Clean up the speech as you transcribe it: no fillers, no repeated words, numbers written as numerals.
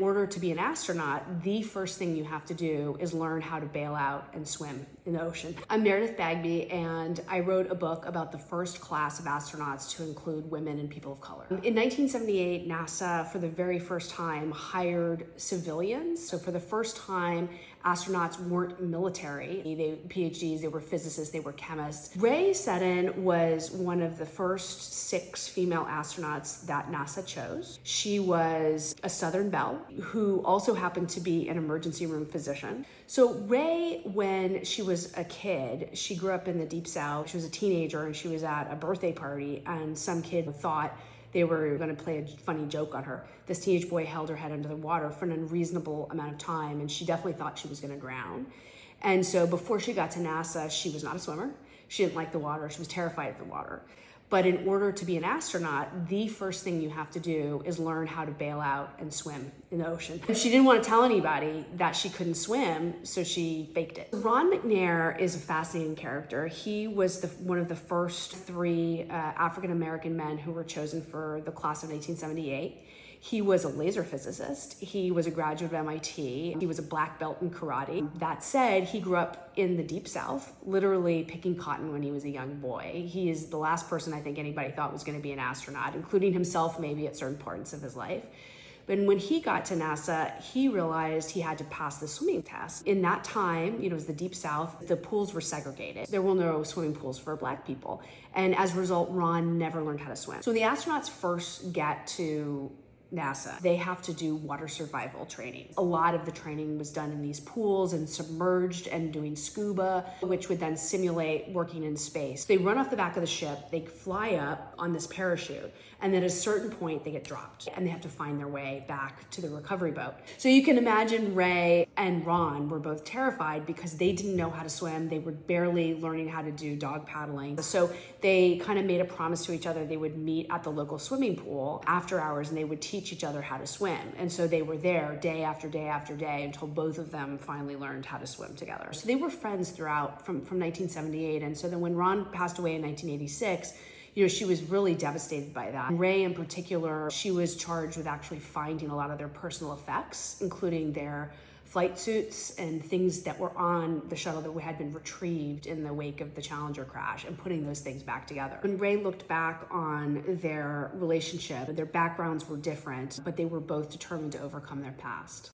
order to be an astronaut, the first thing you have to do is learn how to bail out and swim in the ocean. I'm Meredith Bagby, and I wrote a book about the first class of astronauts to include women and people of color. In 1978, NASA, for the very first time, hired civilians. So for the first time, astronauts weren't military. They PhDs, they were physicists, they were chemists. Rae Sedden was one of the first 6 female astronauts that NASA chose. She was a Southern Belle who also happened to be an emergency room physician. So Rae, when she was a kid, she grew up in the Deep South. She was a teenager and she was at a birthday party, and some kid thought they were going to play a funny joke on her. This teenage boy held her head under the water for an unreasonable amount of time, and she definitely thought she was going to drown. And so before she got to NASA, she was not a swimmer. She didn't like the water. She was terrified of the water. But in order to be an astronaut, the first thing you have to do is learn how to bail out and swim in the ocean. She didn't want to tell anybody that she couldn't swim, so she faked it. Ron McNair is a fascinating character. He was one of the first 3 African-American men who were chosen for the class of 1978. He was a laser physicist. He was a graduate of MIT. He was a black belt in karate. That said, he grew up in the Deep South, literally picking cotton when he was a young boy. He is the last person I think anybody thought was going to be an astronaut, including himself maybe at certain parts of his life. But when he got to NASA, he realized he had to pass the swimming test. In that time, it was the Deep South, the pools were segregated. There were no swimming pools for black people. And as a result, Ron never learned how to swim. So when the astronauts first get to NASA, they have to do water survival training. A lot of the training was done in these pools and submerged and doing scuba, which would then simulate working in space. They run off the back of the ship, they fly up on this parachute, and then at a certain point they get dropped and they have to find their way back to the recovery boat. So you can imagine Rae and Ron were both terrified because they didn't know how to swim. They were barely learning how to do dog paddling. So they kind of made a promise to each other. They would meet at the local swimming pool after hours and they would teach each other how to swim. And so they were there day after day after day until both of them finally learned how to swim together. So they were friends throughout from 1978. And so then when Ron passed away in 1986, she was really devastated by that. Rae in particular, she was charged with actually finding a lot of their personal effects, including their flight suits and things that were on the shuttle that had been retrieved in the wake of the Challenger crash, and putting those things back together. When Rae looked back on their relationship, their backgrounds were different, but they were both determined to overcome their past.